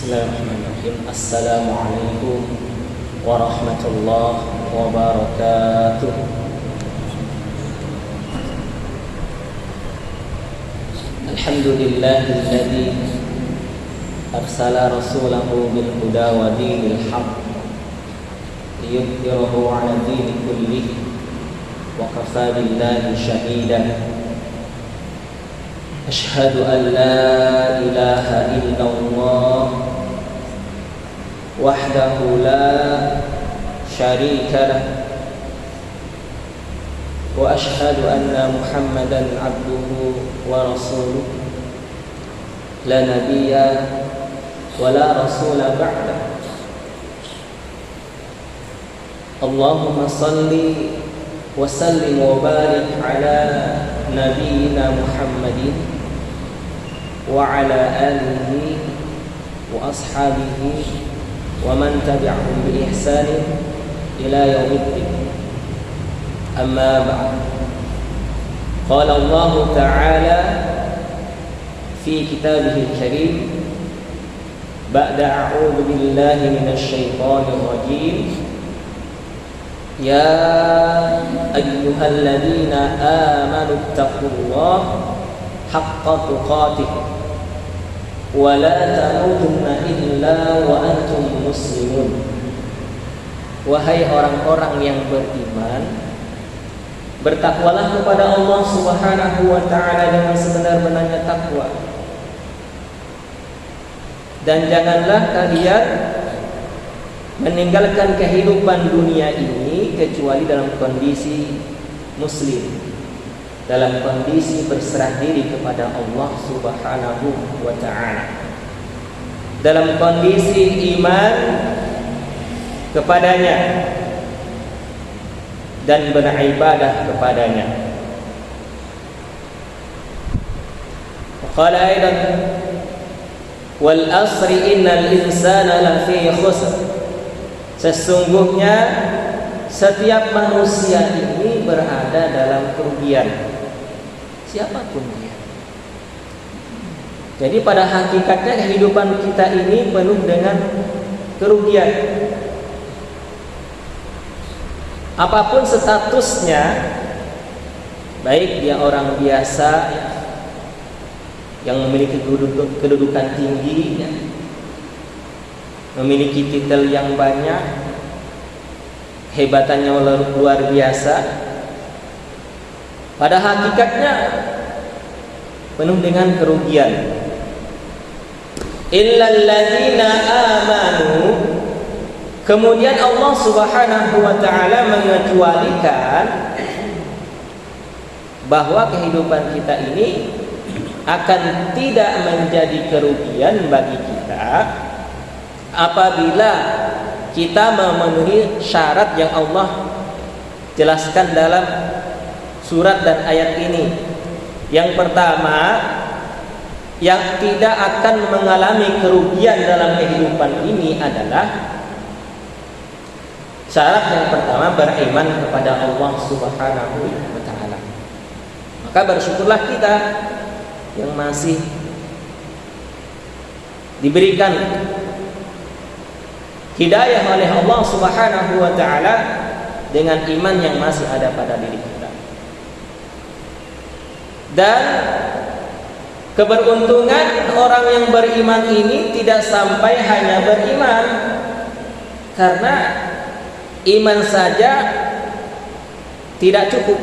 Bismillahirrahmanirrahim. Assalamualaikum warahmatullahi wabarakatuh. Alhamdulillahilladzi arsala rasulahu bil huda wa dinil haqq liyudhhirahu 'ala dini kullihi wa kafaa billahi shahidan. Asyhadu an la ilaha illallah wahdahu la syarika lah wa asyhadu anna Muhammadan abduhu wa rasuluh la nabiyya wa la rasula ba'da. Allahumma salli wa sallim wa barik ala nabiyyina Muhammadin wa ala alihi wa ashabihi wa man tabi'ahum bi ihsanin ila yaumiddin. Amma ba'd. Qala Allah ta'ala fi kitabihil karim ba'da a'udzu billahi minasy syaithanir rajim. Ya ayyuhalladzina amanu taqullaha haqqa tuqatih wa la tamutunna illa wa antum muslimun. Wahai orang-orang yang beriman, bertakwalah kepada Allah Subhanahu wa ta'ala dengan sebenar-benarnya takwa, dan janganlah kalian meninggalkan kehidupan dunia ini kecuali dalam kondisi muslim, dalam kondisi berserah diri kepada Allah Subhanahu wa ta'ala, dalam kondisi iman kepadanya dan beribadah kepadanya. Qala aidan wal asri innal insana lafi khusr. Sesungguhnya setiap manusia ini berada dalam kerugian, siapapun dia. Jadi pada hakikatnya kehidupan kita ini penuh dengan kerugian. Apapun statusnya, baik dia orang biasa yang memiliki kedudukan tinggi, memiliki titel yang banyak, hebatannya luar biasa, pada hakikatnya penuh dengan kerugian. Illal ladzina amanu. Kemudian Allah Subhanahu wa ta'ala mengecualikan bahwa kehidupan kita ini akan tidak menjadi kerugian bagi kita apabila kita memenuhi syarat yang Allah jelaskan dalam surat dan ayat ini. Yang pertama, yang tidak akan mengalami kerugian dalam kehidupan ini adalah syarat yang pertama, beriman kepada Allah Subhanahu wa ta'ala. Maka bersyukurlah kita yang masih diberikan hidayah oleh Allah Subhanahu wa ta'ala dengan iman yang masih ada pada diri kita. Dan keberuntungan orang yang beriman ini tidak sampai hanya beriman, karena iman saja tidak cukup.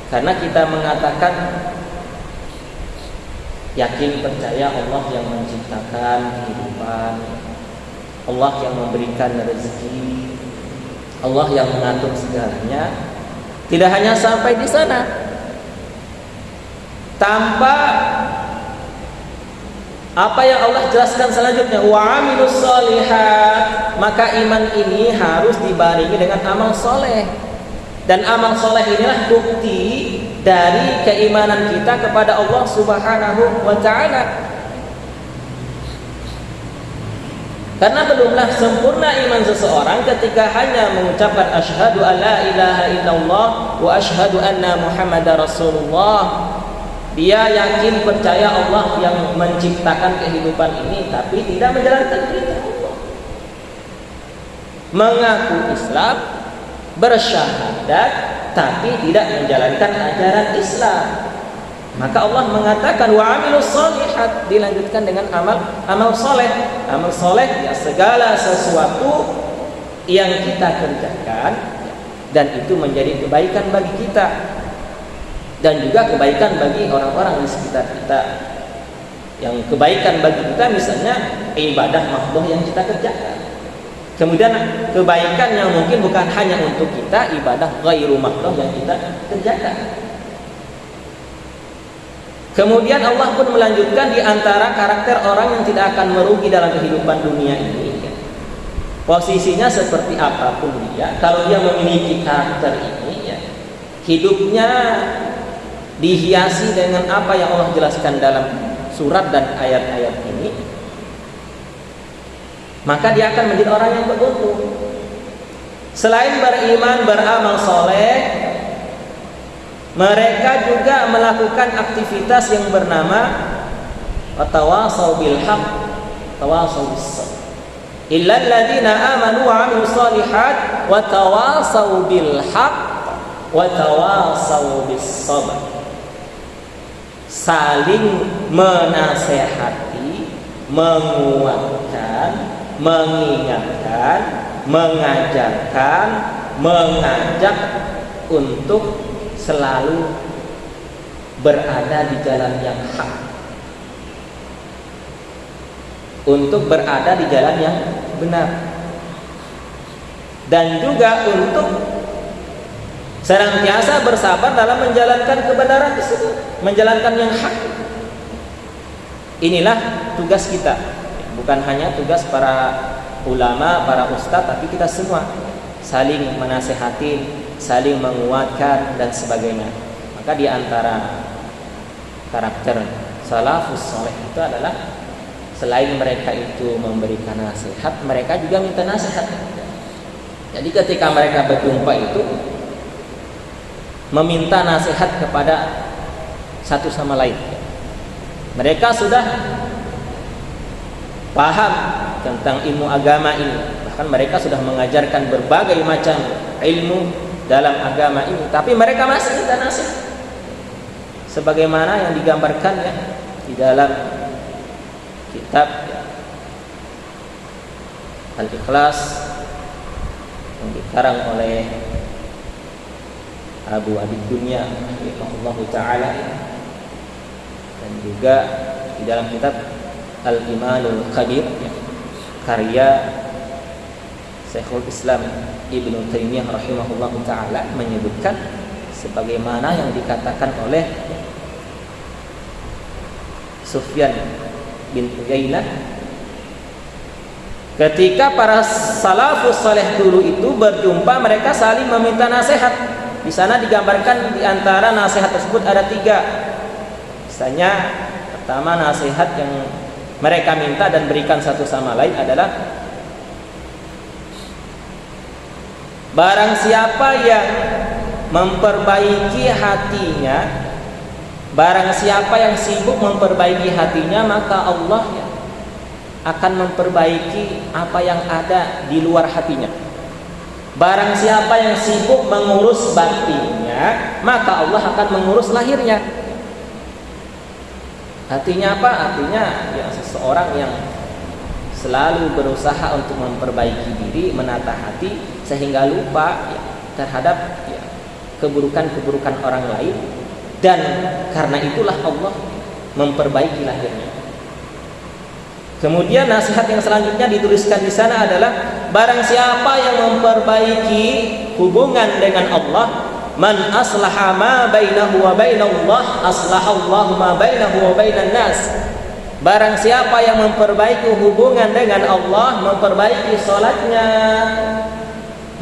Karena kita mengatakan yakin percaya Allah yang menciptakan kehidupan, Allah yang memberikan rezeki, Allah yang mengatur segalanya. Tidak hanya sampai di sana, tanpa apa yang Allah jelaskan selanjutnya, wa amilus sholihat, maka iman ini harus dibarengi dengan amal soleh. Dan amal soleh inilah bukti dari keimanan kita kepada Allah Subhanahu wa ta'ala. Karena belumlah sempurna iman seseorang ketika hanya mengucapkan asyhadu an la ilaha illallah wa asyhadu anna Muhammadar Rasulullah. Dia yakin percaya Allah yang menciptakan kehidupan ini, tapi tidak menjalankan perintah Allah. Mengaku Islam, bersyahadat, tapi tidak menjalankan ajaran Islam. Maka Allah mengatakan wa amilus shalihat, dilanjutkan dengan amal soleh. Amal soleh ya segala sesuatu yang kita kerjakan dan itu menjadi kebaikan bagi kita dan juga kebaikan bagi orang-orang di sekitar kita. Yang kebaikan bagi kita misalnya ibadah makhluk yang kita kerjakan. Kemudian kebaikan yang mungkin bukan hanya untuk kita, ibadah ghairu makhluk yang kita kerjakan. Kemudian Allah pun melanjutkan di antara karakter orang yang tidak akan merugi dalam kehidupan dunia ini. Posisinya seperti apapun dia, kalau dia memiliki karakter ini, ya, hidupnya dihiasi dengan apa yang Allah jelaskan dalam surat dan ayat-ayat ini, maka dia akan menjadi orang yang beruntung. Selain beriman, beramal soleh, mereka juga melakukan aktivitas yang bernama watawasau bil haq, tawasau bis sabr. Illal ladzina amanu wa 'amilus shalihat watawasau bil haq watawasau bis sabr. Saling menasehati, menguatkan, mengingatkan, mengajarkan, mengajak untuk selalu berada di jalan yang hak, untuk berada di jalan yang benar, dan juga untuk senantiasa bersabar dalam menjalankan kebenaran tersebut, menjalankan yang hak. Inilah tugas kita, bukan hanya tugas para ulama, para ustadz, tapi kita semua saling menasehati, saling menguatkan dan sebagainya. Maka di antara karakter salafus saleh itu adalah selain mereka itu memberikan nasihat, mereka juga minta nasihat. Jadi ketika mereka berjumpa itu meminta nasihat kepada satu sama lain. Mereka sudah paham tentang ilmu agama ini, bahkan mereka sudah mengajarkan berbagai macam ilmu dalam agama ini, tapi mereka masih minta nasihat sebagaimana yang digambarkan ya di dalam kitab ya, Al-Ikhlas yang dikarang oleh Abu Abid Dunya rahimahullahu ta'ala, dan juga di dalam kitab Al-Imanul Qadir ya, karya Syekhul Islam Ibnu Taimiyah rahimahullahu ta'ala, menyebutkan sebagaimana yang dikatakan oleh Sufyan bin Uyainah ketika para salafus saleh dulu itu berjumpa, mereka saling meminta nasihat. Di sana digambarkan di antara nasihat tersebut ada 3. Misalnya pertama, nasihat yang mereka minta dan berikan satu sama lain adalah barang siapa yang memperbaiki hatinya, barang siapa yang sibuk memperbaiki hatinya, maka Allah ya akan memperbaiki apa yang ada di luar hatinya. Barang siapa yang sibuk mengurus batinnya, maka Allah akan mengurus lahirnya. Artinya apa? Artinya ya seseorang yang selalu berusaha untuk memperbaiki diri, menata hati, sehingga lupa ya, terhadap ya, keburukan-keburukan orang lain, dan karena itulah Allah memperbaiki lahirnya. Kemudian nasihat yang selanjutnya dituliskan di sana adalah barang siapa yang memperbaiki hubungan dengan Allah, man aslaha ma bainahu wa bainallah aslahallahu ma bainahu wa bainan nas. Barang siapa yang memperbaiki hubungan dengan Allah, memperbaiki salatnya,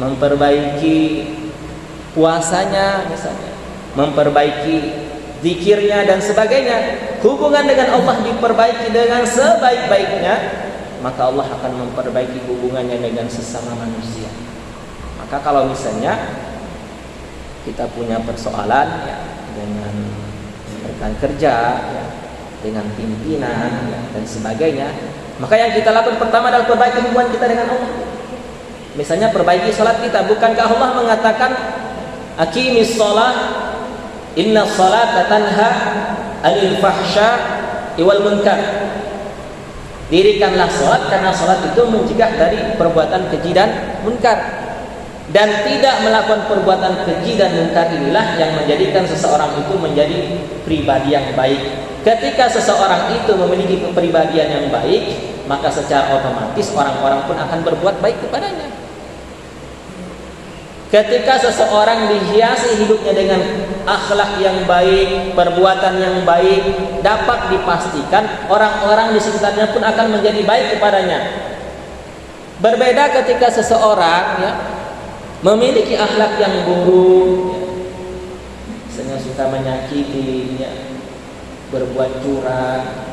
memperbaiki puasanya misalnya, memperbaiki zikirnya dan sebagainya, hubungan dengan Allah diperbaiki dengan sebaik-baiknya, maka Allah akan memperbaiki hubungannya dengan sesama manusia. Maka kalau misalnya kita punya persoalan ya, dengan rekan kerja, ya, dengan pimpinan, ya, dan sebagainya. Maka yang kita lakukan pertama adalah perbaiki hubungan kita dengan Allah. Misalnya perbaiki sholat kita. Bukankah Allah mengatakan aqimis sholat, inna sholata tanha anil fahsya wal munkar. Dirikanlah sholat karena sholat itu mencegah dari perbuatan keji dan munkar. Dan tidak melakukan perbuatan keji dan munkar inilah yang menjadikan seseorang itu menjadi pribadi yang baik. Ketika seseorang itu memiliki kepribadian yang baik, maka secara otomatis orang-orang pun akan berbuat baik kepadanya. Ketika seseorang dihiasi hidupnya dengan akhlak yang baik, perbuatan yang baik, dapat dipastikan orang-orang di sekitarnya pun akan menjadi baik kepadanya. Berbeda ketika seseorang, ya, memiliki akhlak yang buruk, ya, misalnya suka menyakiti, ya, berbuat curang,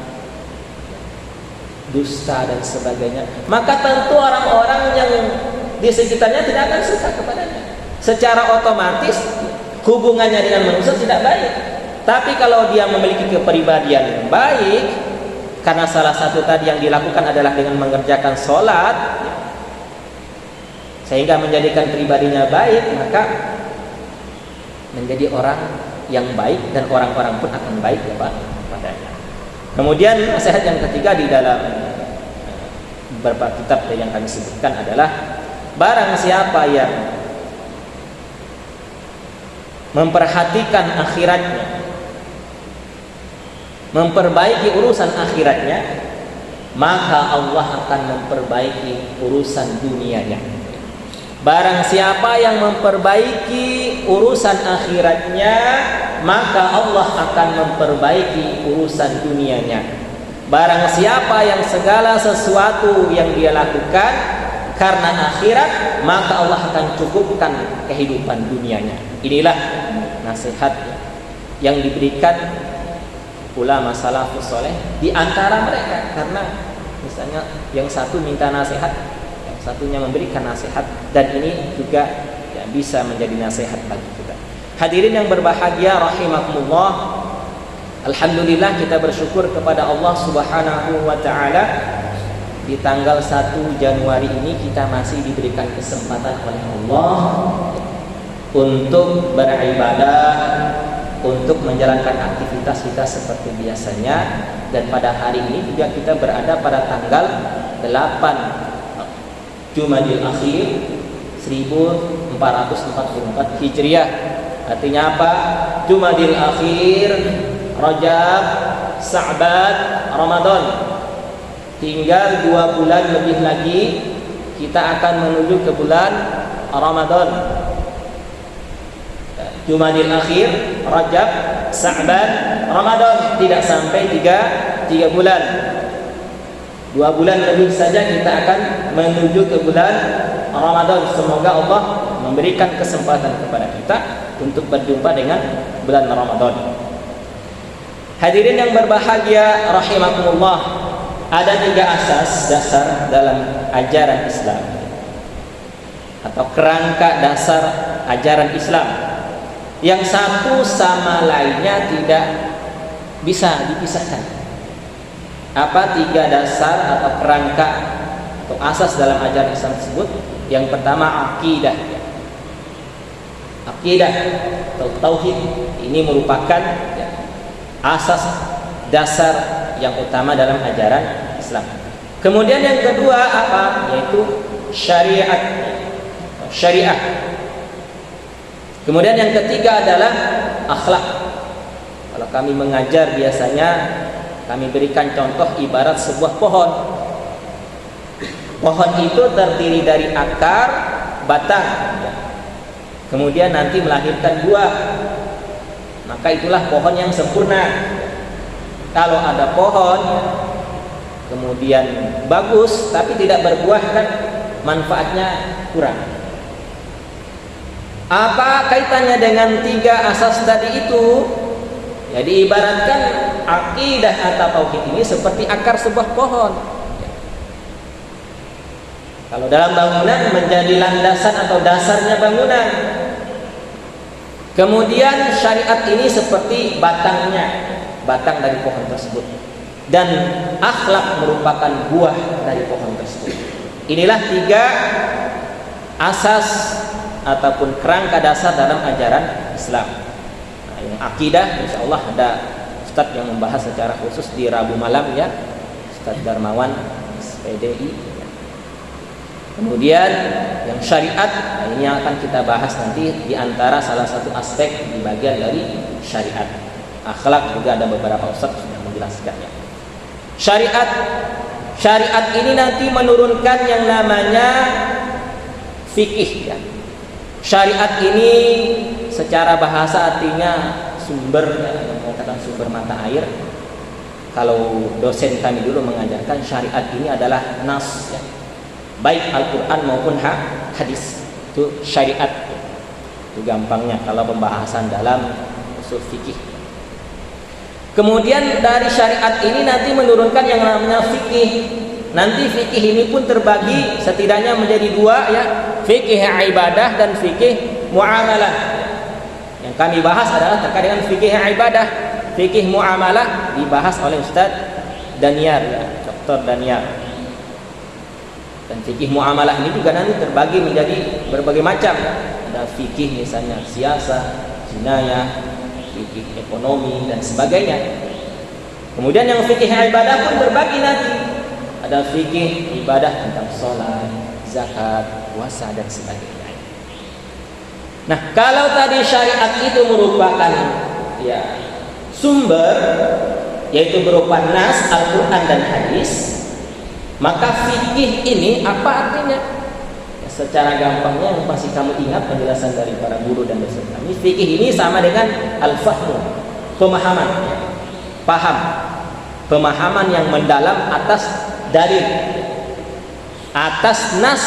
dusta dan sebagainya, maka tentu orang-orang yang di sekitarnya tidak akan suka kepadanya. Secara otomatis hubungannya dengan manusia tidak baik. Tapi kalau dia memiliki kepribadian yang baik, karena salah satu tadi yang dilakukan adalah dengan mengerjakan sholat, sehingga menjadikan pribadinya baik, maka menjadi orang yang baik dan orang-orang pun akan baik kepadanya. Kemudian nasihat yang ketiga di dalam beberapa kitab yang kami sebutkan adalah barang siapa yang memperhatikan akhiratnya, memperbaiki urusan akhiratnya, maka Allah akan memperbaiki urusan dunianya. Barang siapa yang memperbaiki urusan akhiratnya, maka Allah akan memperbaiki urusan dunianya. Barang siapa yang segala sesuatu yang dia lakukan karena akhirat, maka Allah akan cukupkan kehidupan dunianya. Inilah nasihat yang diberikan ulama salafus soleh di antara mereka. Karena misalnya yang satu minta nasihat, yang satunya memberikan nasihat, dan ini juga ya, bisa menjadi nasihat bagi kita. Hadirin yang berbahagia rahimakumullah, alhamdulillah kita bersyukur kepada Allah Subhanahu wa taala. Di tanggal 1 Januari ini kita masih diberikan kesempatan oleh Allah untuk beribadah, untuk menjalankan aktivitas kita seperti biasanya. Dan pada hari ini juga kita berada pada tanggal 8 Jumadil Akhir 1444 Hijriah. Artinya apa? Jumadil Akhir, Rajab, Sa'ban, Ramadan. Tinggal 2 bulan lebih lagi kita akan menuju ke bulan Ramadan. Jumadil Akhir, Rajab, Sa'ban, Ramadan, tidak sampai 3 bulan. 2 bulan lebih saja kita akan menuju ke bulan Ramadan. Semoga Allah memberikan kesempatan kepada kita untuk berjumpa dengan bulan Ramadan. Hadirin yang berbahagia rahimakumullah, ada 3 asas dasar dalam ajaran Islam atau kerangka dasar ajaran Islam yang satu sama lainnya tidak bisa dipisahkan. Apa 3 dasar atau kerangka atau asas dalam ajaran Islam tersebut? Yang pertama akidah. Akidah atau tauhid ini merupakan asas dasar yang utama dalam ajaran Islam. Kemudian yang kedua apa? Yaitu syariat. Syariah. Kemudian yang ketiga adalah akhlak. Kalau kami mengajar biasanya kami berikan contoh ibarat sebuah pohon. Pohon itu terdiri dari akar, batang, kemudian nanti melahirkan buah. Maka itulah pohon yang sempurna. Kalau ada pohon kemudian bagus tapi tidak berbuah, kan manfaatnya kurang. Apa kaitannya dengan 3 asas tadi itu? Ya, diibaratkan akidah atau tauhid ini seperti akar sebuah pohon. Kalau dalam bangunan menjadi landasan atau dasarnya bangunan. Kemudian syariat ini seperti batangnya, batang dari pohon tersebut, dan akhlak merupakan buah dari pohon tersebut. Inilah 3 asas ataupun kerangka dasar dalam ajaran Islam. Nah, yang akidah, insya Allah ada Ustadz yang membahas secara khusus di Rabu malam ya, Ustadz Darmawan SPDI. Kemudian yang syariat, nah ini yang akan kita bahas nanti di antara salah satu aspek di bagian dari syariat. Akhlak juga ada beberapa ustadz yang menjelaskannya. Syariat ini nanti menurunkan yang namanya fikih ya. Syariat ini secara bahasa artinya sumber, yang mengatakan sumber mata air. Kalau dosen kami dulu mengajarkan syariat ini adalah nas ya, baik Al-Quran maupun hadis, itu syariat. Itu gampangnya kalau pembahasan dalam usul fikih. Kemudian dari syariat ini nanti menurunkan yang namanya fikih. Nanti fikih ini pun terbagi setidaknya menjadi 2 ya, fikih ibadah dan fikih muamalah. Yang kami bahas adalah terkait dengan fikih ibadah. Fikih muamalah dibahas oleh Ustaz Daniar ya, Dr. Daniar. Dan fikih muamalah ini juga nanti terbagi menjadi berbagai macam. Ada fikih misalnya siasah, jinayah, fikih ekonomi dan sebagainya. Kemudian yang fikih ibadah pun terbagi nanti. Ada fikih ibadah tentang sholat, zakat, puasa dan sebagainya. Nah, kalau tadi syariat itu merupakan ya sumber, yaitu berupa nas, Al-Quran dan hadis, maka fikih ini apa artinya? Ya, secara gampangnya yang pasti kamu ingat penjelasan dari para guru dan dosen kami, fikih ini sama dengan al-fahmu, pemahaman, paham, pemahaman yang mendalam atas dalil, atas nas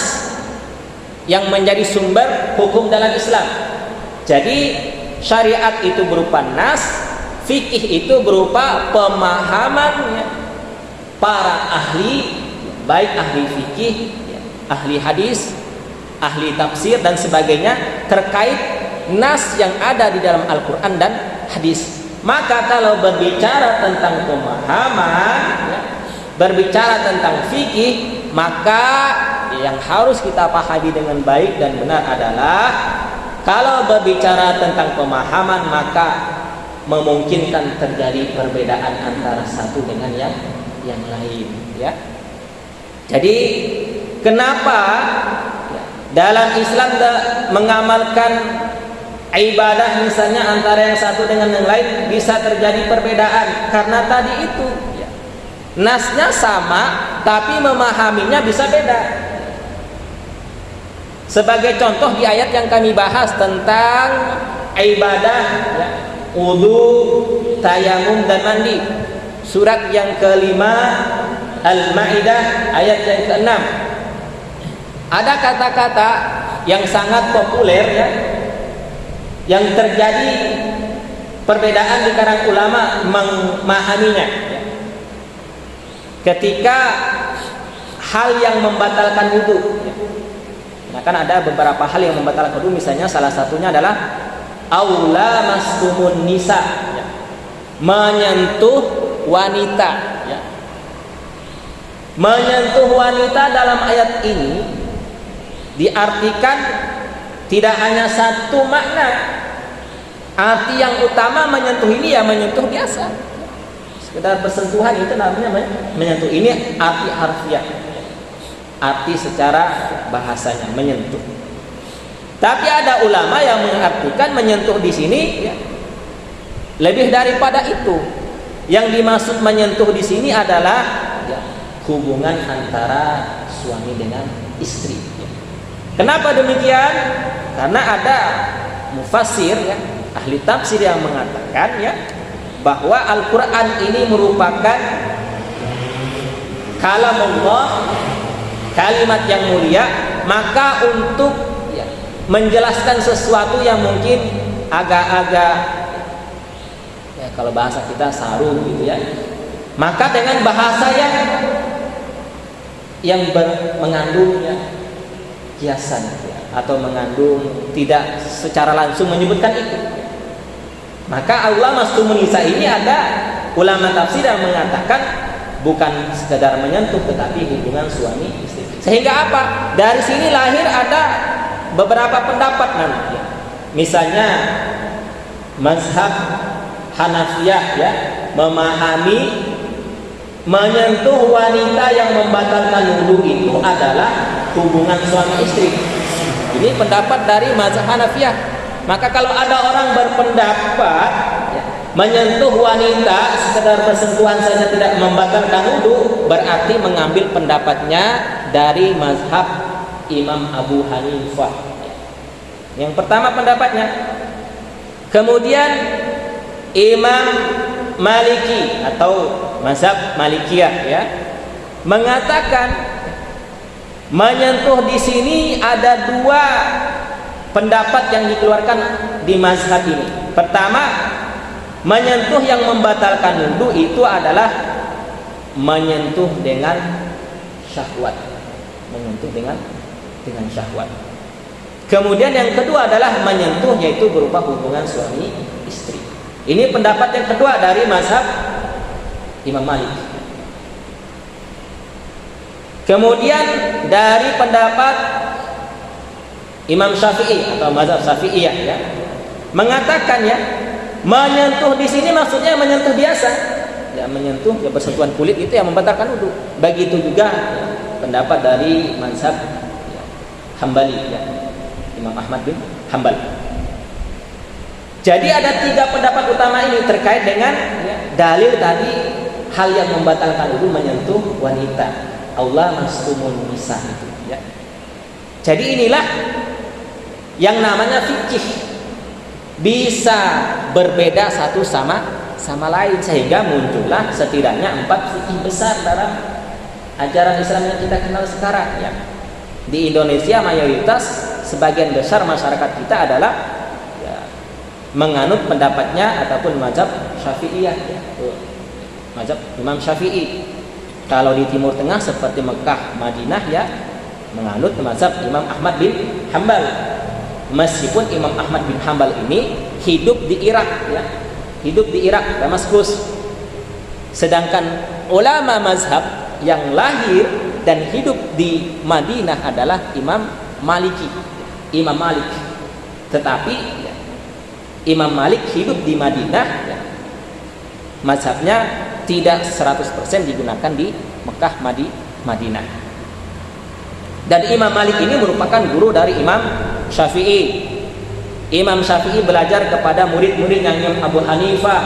yang menjadi sumber hukum dalam Islam. Jadi syariat itu berupa nas, fikih itu berupa pemahaman para ahli, baik ahli fikih, ahli hadis, ahli tafsir dan sebagainya terkait nas yang ada di dalam Al-Quran dan hadis. Maka kalau berbicara tentang pemahaman, berbicara tentang fikih, maka yang harus kita pahami dengan baik dan benar adalah kalau berbicara tentang pemahaman maka memungkinkan terjadi perbedaan antara satu dengan yang lain ya. Jadi kenapa dalam Islam mengamalkan ibadah misalnya antara yang satu dengan yang lain bisa terjadi perbedaan? Karena tadi itu nasnya sama tapi memahaminya bisa beda. Sebagai contoh di ayat yang kami bahas tentang ibadah wudu, tayamum dan mandi, surat yang kelima Al-Maidah ayat yang ke-6. Ada kata-kata yang sangat populer ya, yang terjadi perbedaan di kalangan ulama memahaminya. Ketika hal yang membatalkan wudu, nah kan ada beberapa hal yang membatalkan wudu, misalnya salah satunya adalah aula mastumun nisa, menyentuh wanita. Menyentuh wanita dalam ayat ini diartikan tidak hanya satu makna. Arti yang utama menyentuh ini ya menyentuh biasa, sekedar bersentuhan, itu namanya menyentuh. Ini arti harfiah, arti secara bahasanya menyentuh. Tapi ada ulama yang mengartikan menyentuh di sini ya, lebih daripada itu. Yang dimaksud menyentuh di sini adalah ya, hubungan antara suami dengan istri. Kenapa demikian? Karena ada mufassir ya, ahli tafsir yang mengatakan ya, bahwa Al-Quran ini merupakan kalamullah, kalimat yang mulia. Maka untuk ya, menjelaskan sesuatu yang mungkin agak-agak ya, kalau bahasa kita saru gitu ya, maka dengan bahasa yang mengandung ya, kiasan ya, atau mengandung tidak secara langsung menyebutkan itu, Maka ulama mastumul nisa ini ada ulama tafsir yang mengatakan bukan sekedar menyentuh tetapi hubungan suami istri. Sehingga apa? Dari sini lahir ada beberapa pendapat nanti. Misalnya mazhab Hanafiyah ya, memahami menyentuh wanita yang membatalkan wudu itu adalah hubungan suami istri. Ini pendapat dari mazhab Hanafiyah. Maka kalau ada orang berpendapat ya, menyentuh wanita sekedar bersentuhan saja tidak membatalkan wudu, berarti mengambil pendapatnya dari mazhab Imam Abu Hanifah. Yang pertama pendapatnya. Kemudian Imam Maliki atau mazhab Malikiyah ya mengatakan menyentuh di sini ada dua pendapat yang dikeluarkan di mazhab ini. Pertama, menyentuh yang membatalkan wudu itu adalah menyentuh dengan syahwat, menyentuh dengan syahwat. Kemudian yang kedua adalah menyentuh yaitu berupa hubungan suami istri. Ini pendapat yang kedua dari mazhab Imam Malik. Kemudian dari pendapat Imam Syafi'i atau mazhab Syafi'iyah ya mengatakan ya menyentuh di sini maksudnya menyentuh biasa. Ya menyentuh ya bersentuhan kulit itu yang membatalkan wudu. Begitu juga ya, pendapat dari mazhab ya, Hambali ya. Imam Ahmad bin Hambal. Jadi ada tiga pendapat utama ini terkait dengan ya, dalil tadi hal yang membatalkan wudu menyentuh wanita. Allah mastumun nisa itu ya. Jadi inilah yang namanya fikih bisa berbeda satu sama lain sehingga muncullah setidaknya 4 fikih besar dalam ajaran Islam yang kita kenal sekarang ya. Di Indonesia mayoritas sebagian besar masyarakat kita adalah ya, menganut pendapatnya ataupun mazhab Syafi'iyah ya. Mazhab Imam Syafi'i. Kalau di Timur Tengah seperti Mekah, Madinah ya menganut mazhab Imam Ahmad bin Hambal. Meskipun Imam Ahmad bin Hambal ini hidup di Irak ya. Hidup di Irak, Damaskus. Sedangkan ulama mazhab yang lahir dan hidup di Madinah adalah Imam Maliki, Imam Malik. Tetapi ya, Imam Malik hidup di Madinah ya, mazhabnya tidak 100% digunakan di Mekah, Madinah. Dan Imam Malik ini merupakan guru dari Imam Syafi'i. Imam Syafi'i belajar kepada murid-muridnya Imam Abu Hanifah.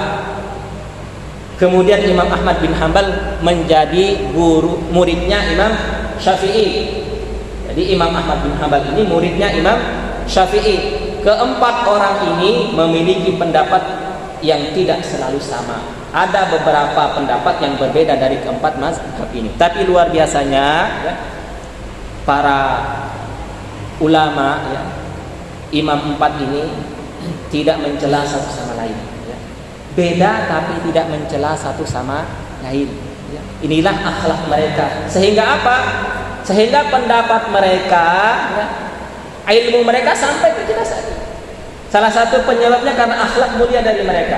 Kemudian Imam Ahmad bin Hambal menjadi guru muridnya Imam Syafi'i. Jadi Imam Ahmad bin Hambal ini muridnya Imam Syafi'i. Keempat orang ini memiliki pendapat yang tidak selalu sama. Ada beberapa pendapat yang berbeda dari keempat mazhab ini. Tapi luar biasanya ya, para ulama ya, imam empat ini tidak mencela satu sama lain ya. Beda tapi tidak mencela satu sama lain ya. Inilah akhlak mereka. Sehingga apa? Sehingga pendapat mereka ya, ilmu mereka sampai ke kita saat ini. Salah satu penyebabnya karena akhlak mulia dari mereka.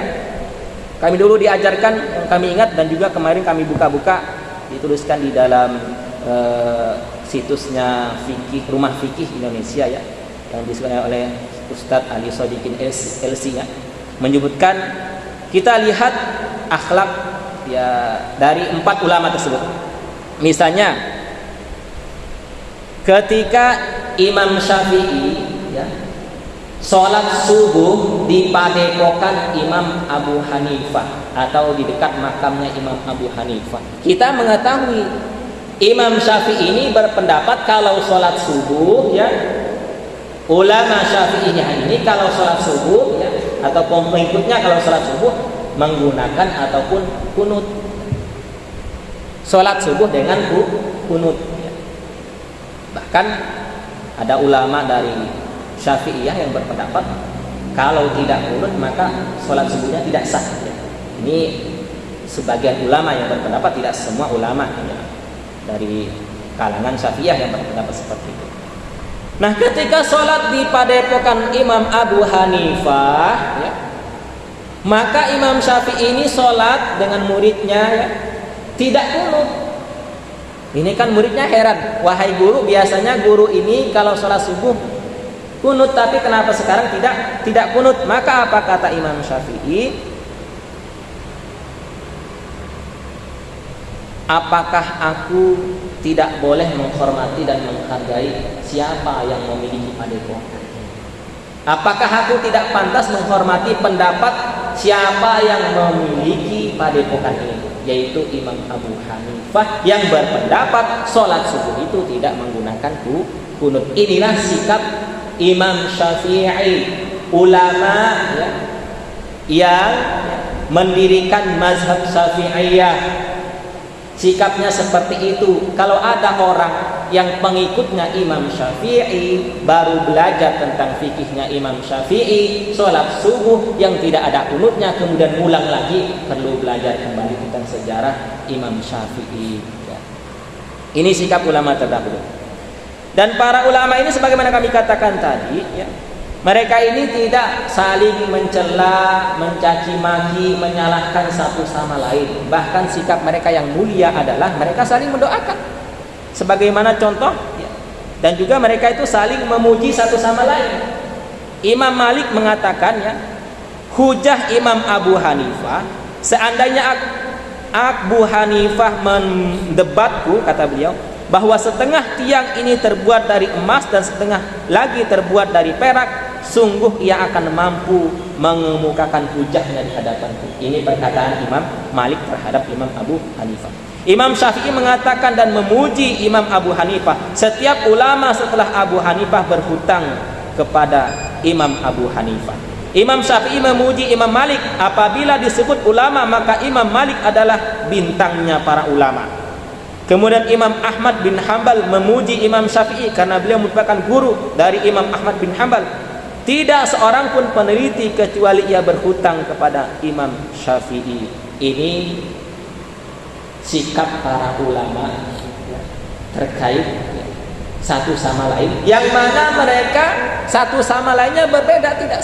Kami dulu diajarkan, kami ingat dan juga kemarin kami buka-buka dituliskan di dalam situsnya fikih, Rumah Fikih Indonesia ya, yang disusun oleh Ustadz Ali Sodikin LC ya, menyebutkan kita lihat akhlak ya dari 4 ulama tersebut. Misalnya ketika Imam Syafi'i ya, sholat subuh di padepokan Imam Abu Hanifah atau di dekat makamnya Imam Abu Hanifah, kita mengetahui Imam Syafi'i ini berpendapat kalau sholat subuh ya, ulama Syafi'iyah ini kalau sholat subuh ya, atau pengikutnya kalau sholat subuh menggunakan ataupun kunut, sholat subuh dengan kunut ya. Bahkan ada ulama dari Syafi'iyah yang berpendapat kalau tidak kunut maka sholat subuhnya tidak sah ya. Ini sebagian ulama yang berpendapat, tidak semua ulama ya, dari kalangan Syafi'iyah yang berpendapat seperti itu. Nah, ketika sholat di padepokan Imam Abu Hanifah ya, Maka Imam Syafi'i ini sholat dengan muridnya ya, tidak kunut. Ini kan muridnya heran, wahai guru, biasanya guru ini kalau sholat subuh kunut, tapi kenapa sekarang tidak kunut? Maka apa kata Imam Syafi'i? Apakah aku tidak boleh menghormati dan menghargai siapa yang memiliki padepokan? Apakah aku tidak pantas menghormati pendapat siapa yang memiliki padepokan ini, yaitu Imam Abu Hanifah yang berpendapat sholat subuh itu tidak menggunakan kunut. Inilah sikap Imam Syafi'i, ulama ya, yang mendirikan mazhab Syafi'iyah. Sikapnya seperti itu. Kalau ada orang yang pengikutnya Imam Syafi'i, baru belajar tentang fikihnya Imam Syafi'i, sholat subuh yang tidak ada kunutnya, kemudian ulang lagi, perlu belajar kembali tentang sejarah Imam Syafi'i ya. Ini sikap ulama terdahulu. Dan para ulama ini sebagaimana kami katakan tadi ya, mereka ini tidak saling mencela, mencaci maki, menyalahkan satu sama lain. Bahkan sikap mereka yang mulia adalah mereka saling mendoakan. Sebagaimana contoh ya, dan juga mereka itu saling memuji satu sama lain. Imam Malik mengatakan ya, hujah Imam Abu Hanifah, seandainya Abu Hanifah mendebatku, kata beliau, bahwa setengah tiang ini terbuat dari emas dan setengah lagi terbuat dari perak, sungguh ia akan mampu mengemukakan hujahnya di hadapanku. Ini perkataan Imam Malik terhadap Imam Abu Hanifah. Imam Syafi'i mengatakan dan memuji Imam Abu Hanifah. Setiap ulama setelah Abu Hanifah berhutang kepada Imam Abu Hanifah. Imam Syafi'i memuji Imam Malik. Apabila disebut ulama, maka Imam Malik adalah bintangnya para ulama. Kemudian Imam Ahmad bin Hambal memuji Imam Syafi'i karena beliau merupakan guru dari Imam Ahmad bin Hambal. Tidak seorang pun peneliti kecuali ia berhutang kepada Imam Syafi'i. Ini sikap para ulama terkait satu sama lain, yang mana mereka satu sama lainnya berbeda, tidak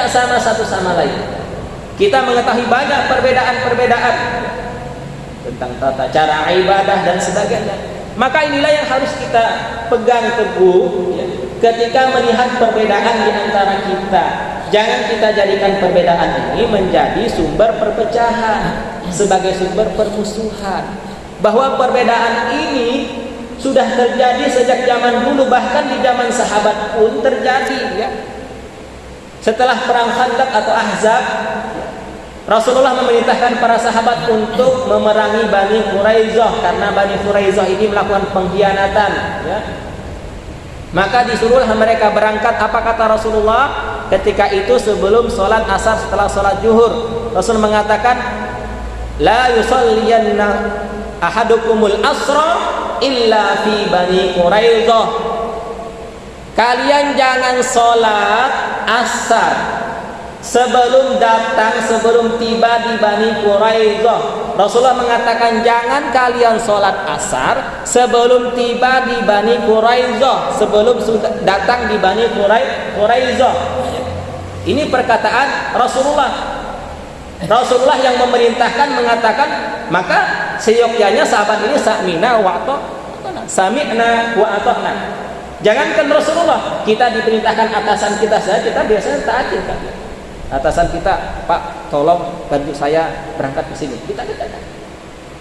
sama satu sama lain. Kita mengetahui banyak perbedaan-perbedaan tentang tata cara ibadah dan sebagainya. Maka inilah yang harus kita pegang teguh ya, ketika melihat perbedaan di antara kita. Jangan kita jadikan perbedaan ini menjadi sumber perpecahan, sebagai sumber permusuhan. Bahwa perbedaan ini sudah terjadi sejak zaman dulu, bahkan di zaman sahabat pun terjadi ya. Setelah perang Khandaq atau Ahzab, Rasulullah memerintahkan para sahabat untuk memerangi Bani Quraisyah karena Bani Quraisyah ini melakukan pengkhianatan ya. Maka disuruhlah mereka berangkat. Apa kata Rasulullah ketika itu sebelum sholat asar, setelah sholat zuhur? Rasul mengatakan, la yusalliyanna ahadukumul asra illa fi Bani Quraisyah. Kalian jangan sholat asar sebelum tiba di Bani Quraisyah. Rasulullah mengatakan jangan kalian sholat asar sebelum tiba di Bani Quraisyah, sebelum datang di Bani Quraisyah. Ini perkataan Rasulullah. Rasulullah yang memerintahkan mengatakan, maka seyogyanya sahabat ini sami'na wa ata'na. Jangankan Rasulullah, kita diperintahkan atasan kita saja, kita biasanya taatin kan. Atasan kita, Pak, tolong bantu saya berangkat ke sini. Kita.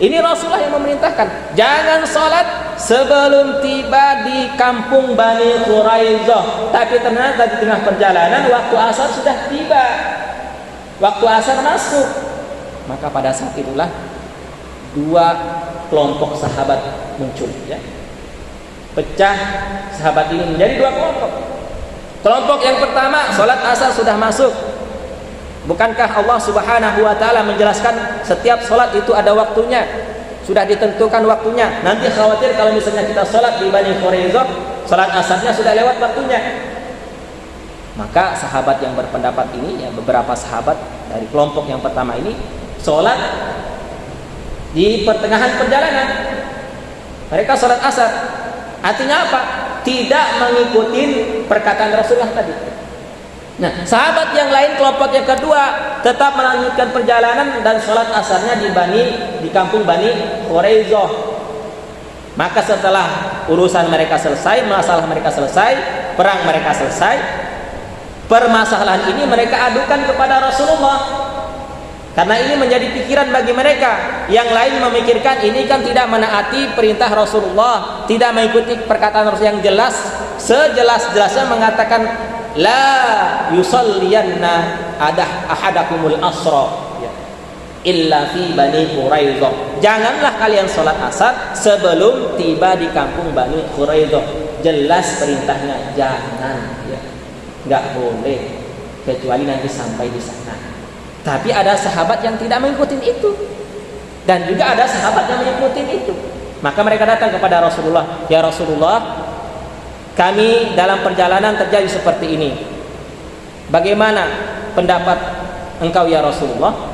Ini Rasulullah yang memerintahkan, jangan sholat sebelum tiba di kampung Bani Quraisyah. Tapi ternyata di tengah perjalanan waktu asar sudah tiba, waktu asar masuk. Maka pada saat itulah dua kelompok sahabat muncul, ya. Pecah sahabat ini menjadi dua kelompok. Kelompok yang pertama, sholat asar sudah masuk. Bukankah Allah Subhanahu wa ta'ala menjelaskan setiap sholat itu ada waktunya, sudah ditentukan waktunya. Nanti khawatir kalau misalnya kita sholat di Bani Quraisyah, sholat asarnya sudah lewat waktunya. Maka sahabat yang berpendapat ini, ya, beberapa sahabat dari kelompok yang pertama ini sholat di pertengahan perjalanan. Mereka sholat asar. Artinya apa? Tidak mengikuti perkataan Rasulullah tadi. Nah, sahabat yang lain kelompok yang kedua tetap melanjutkan perjalanan dan sholat asarnya di kampung Bani Quraidah. Maka setelah urusan mereka selesai, masalah mereka selesai, perang mereka selesai, permasalahan ini mereka adukan kepada Rasulullah. Karena ini menjadi pikiran bagi mereka. Yang lain memikirkan ini kan tidak menaati perintah Rasulullah, tidak mengikuti perkataan Rasul yang jelas, sejelas-jelasnya mengatakan la yusalliyanna ahadakumul asra illa fi Bani Quraidah. Janganlah kalian sholat asar sebelum tiba di kampung Bani Quraidah. Jelas perintahnya jangan, ya. Nggak boleh kecuali nanti sampai di sana. Tapi ada sahabat yang tidak mengikuti itu, dan juga ada sahabat yang mengikuti itu. Maka mereka datang kepada Rasulullah, ya Rasulullah, kami dalam perjalanan terjadi seperti ini. Bagaimana pendapat engkau ya Rasulullah?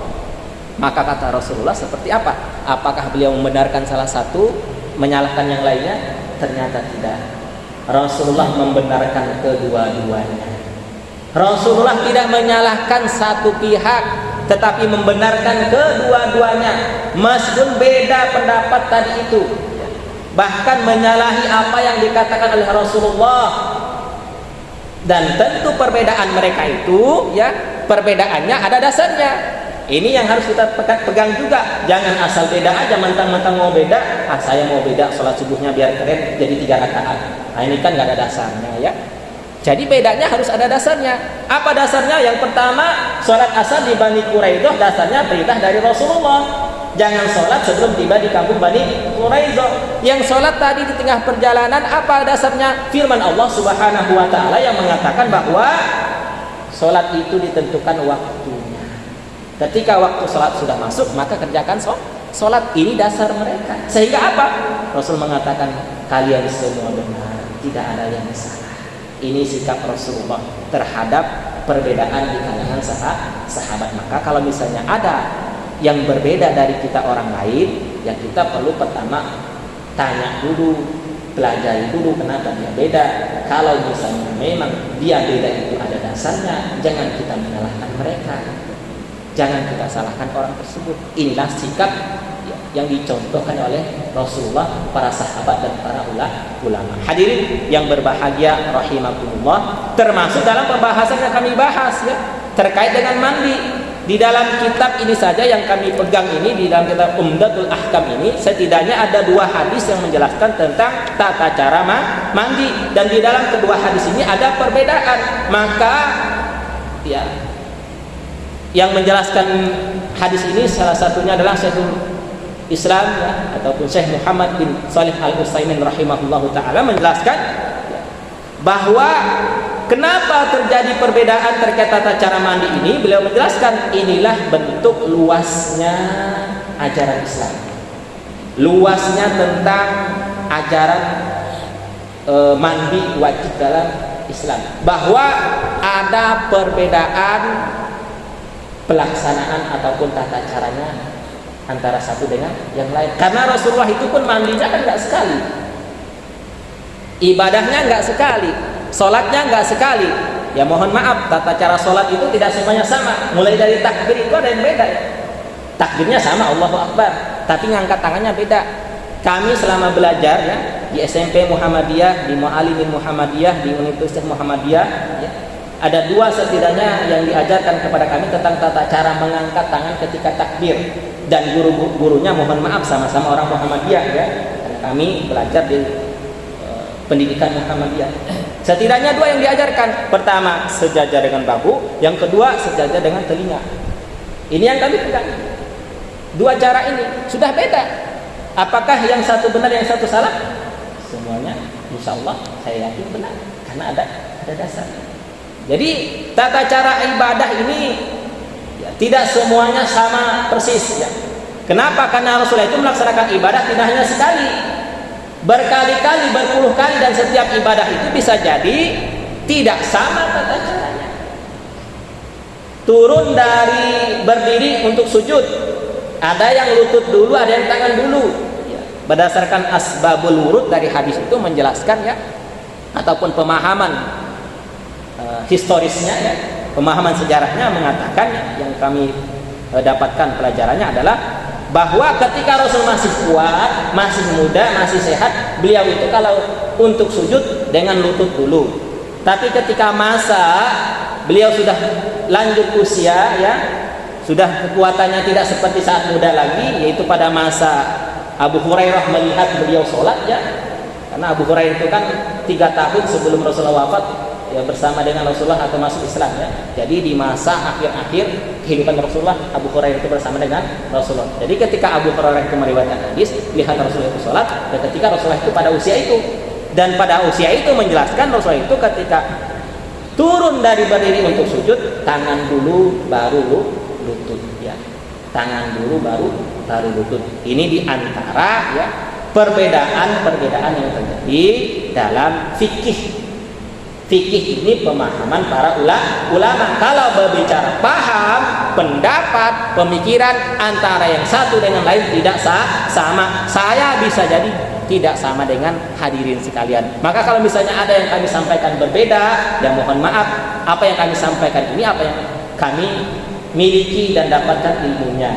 Maka kata Rasulullah seperti apa? Apakah beliau membenarkan salah satu, menyalahkan yang lainnya? Ternyata tidak. Rasulullah membenarkan kedua-duanya. Rasulullah tidak menyalahkan satu pihak, tetapi membenarkan kedua-duanya. Meskipun beda pendapat tadi itu, bahkan menyalahi apa yang dikatakan oleh Rasulullah. Dan tentu perbedaan mereka itu, ya, perbedaannya ada dasarnya. Ini yang harus kita pegang juga. Jangan asal beda aja, mentang-mentang mau beda. Saya mau beda sholat subuhnya biar keren jadi 3 rakaat. Nah, ini kan nggak ada dasarnya, ya. Jadi bedanya harus ada dasarnya. Apa dasarnya? Yang pertama, sholat asar di Bani Quraidah dasarnya perintah dari Rasulullah. Jangan sholat sebelum tiba di kampung Bani Quraidah. Yang sholat tadi di tengah perjalanan, apa dasarnya? Firman Allah Subhanahu wa Ta'ala yang mengatakan bahwa sholat itu ditentukan waktunya. Ketika waktu sholat sudah masuk, maka kerjakan sholat. Ini dasar mereka. Sehingga apa? Rasul mengatakan kalian semua benar, tidak ada yang salah. Ini sikap Rasulullah terhadap perbedaan di kalangan sahabat. Maka kalau misalnya ada yang berbeda dari kita orang lain, ya kita perlu pertama tanya dulu, pelajari dulu kenapa dia beda. Kalau misalnya memang dia beda itu ada dasarnya, jangan kita menyalahkan mereka, jangan kita salahkan orang tersebut. Inilah sikap yang dicontohkan oleh Rasulullah, para sahabat dan para ulama. Hadirin yang berbahagia rahimakumullah, termasuk dalam pembahasan yang kami bahas, ya, terkait dengan mandi. Di dalam kitab ini saja yang kami pegang ini, di dalam kitab Umdatul Ahkam ini, setidaknya ada 2 hadis yang menjelaskan tentang tata cara mandi. Dan di dalam kedua hadis ini ada perbedaan. Maka, ya, yang menjelaskan hadis ini salah satunya adalah Syekhul Islam, ya, ataupun Syekh Muhammad bin Shalih Al-Utsaimin rahimahullahu taala menjelaskan bahwa kenapa terjadi perbedaan terkait tata cara mandi ini. Beliau menjelaskan inilah bentuk luasnya ajaran Islam, luasnya tentang ajaran mandi wajib dalam Islam, bahwa ada perbedaan pelaksanaan ataupun tata caranya antara satu dengan yang lain. Karena Rasulullah itu pun mandinya kan nggak sekali, ibadahnya nggak sekali, sholatnya nggak sekali. Ya mohon maaf, tata cara sholat itu tidak semuanya sama. Mulai dari takbir itu ada yang beda, ya. Takbirnya sama, Allahu Akbar, tapi ngangkat tangannya beda. Kami selama belajar, ya, di SMP Muhammadiyah, di Mu'alimin Muhammadiyah, di Universitas Muhammadiyah, ya, ada 2 setidaknya yang diajarkan kepada kami tentang tata cara mengangkat tangan ketika takbir. Dan guru-gurunya mohon maaf sama-sama orang Muhammadiyah, ya, karena kami belajar di pendidikan Muhammadiyah. Setidaknya 2 yang diajarkan. Pertama, sejajar dengan bahu. Yang kedua, sejajar dengan telinga. Ini yang kami pegang. 2 cara ini sudah beda. Apakah yang satu benar, yang satu salah? Semuanya insya Allah saya yakin benar, karena ada dasar. Jadi tata cara ibadah ini tidak semuanya sama persis, ya. Kenapa? Karena Rasulullah itu melaksanakan ibadah tidak hanya sekali, berkali-kali, berpuluh kali, dan setiap ibadah itu bisa jadi tidak sama tata caranya. Turun dari berdiri untuk sujud, ada yang lutut dulu, ada yang tangan dulu, ya. Berdasarkan asbabul wurud dari hadis itu menjelaskan, ya, ataupun pemahaman historisnya, ya, pemahaman sejarahnya mengatakan yang kami dapatkan pelajarannya adalah bahwa ketika Rasul masih kuat, masih muda, masih sehat, beliau itu kalau untuk sujud dengan lutut dulu. Tapi ketika masa beliau sudah lanjut usia, ya, sudah kekuatannya tidak seperti saat muda lagi, yaitu pada masa Abu Hurairah melihat beliau sholat, ya, karena Abu Hurairah itu kan 3 tahun sebelum Rasulullah wafat, ya, bersama dengan Rasulullah atau masuk Islam, ya. Jadi di masa akhir-akhir kehidupan Rasulullah, Abu Hurairah itu bersama dengan Rasulullah. Jadi ketika Abu Hurairah itu meriwayatkan hadis, lihat Rasulullah itu sholat, dan ketika Rasulullah itu pada usia itu, dan pada usia itu menjelaskan Rasulullah itu ketika turun dari berdiri untuk sujud, tangan dulu baru lutut, ya. Tangan dulu baru lutut. Ini diantara, ya, perbedaan yang terjadi dalam fikih. Fikih ini pemahaman para ulama. Kalau berbicara paham, pendapat, pemikiran antara yang satu dengan lain tidak sama. Saya bisa jadi tidak sama dengan hadirin sekalian. Maka kalau misalnya ada yang kami sampaikan berbeda, ya mohon maaf. Apa yang kami sampaikan ini apa yang kami miliki dan dapatkan ilmunya.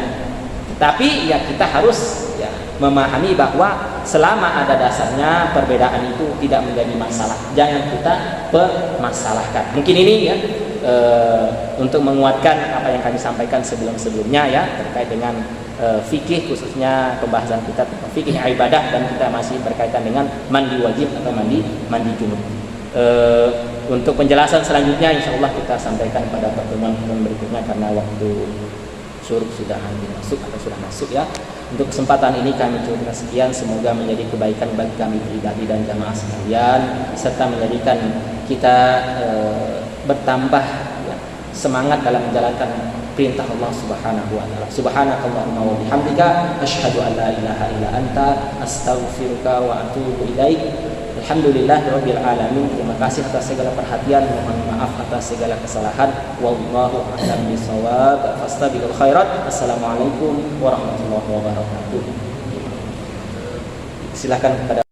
Tapi ya kita harus, ya, memahami bahwa selama ada dasarnya, perbedaan itu tidak menjadi masalah. Jangan kita permasalahkan. Mungkin ini, ya, untuk menguatkan apa yang kami sampaikan sebelumnya, ya, terkait dengan fikih, khususnya pembahasan kita tentang fikih ibadah, dan kita masih berkaitan dengan mandi wajib atau mandi junub. Untuk penjelasan selanjutnya insya Allah kita sampaikan pada pertemuan berikutnya, karena waktu syuruk sudah hampir masuk atau sudah masuk, ya. Untuk kesempatan ini kami cukupkan sekian. Semoga menjadi kebaikan bagi kami pribadi dan jamaah sekalian, serta menjadikan kita bertambah, ya, semangat dalam menjalankan perintah Allah Subhanahu wa taala. Subhanakallahumma wa bihamdika asyhadu an la ilaha illa anta astaghfiruka wa atubu ilaik. Alhamdulillahirabbil alamin. Terima kasih atas segala perhatian, mohon maaf atas segala kesalahan. Wallahu a'lam bishawab. Fastabiqul khairat. Assalamualaikum warahmatullahi wabarakatuh. Silakan kepada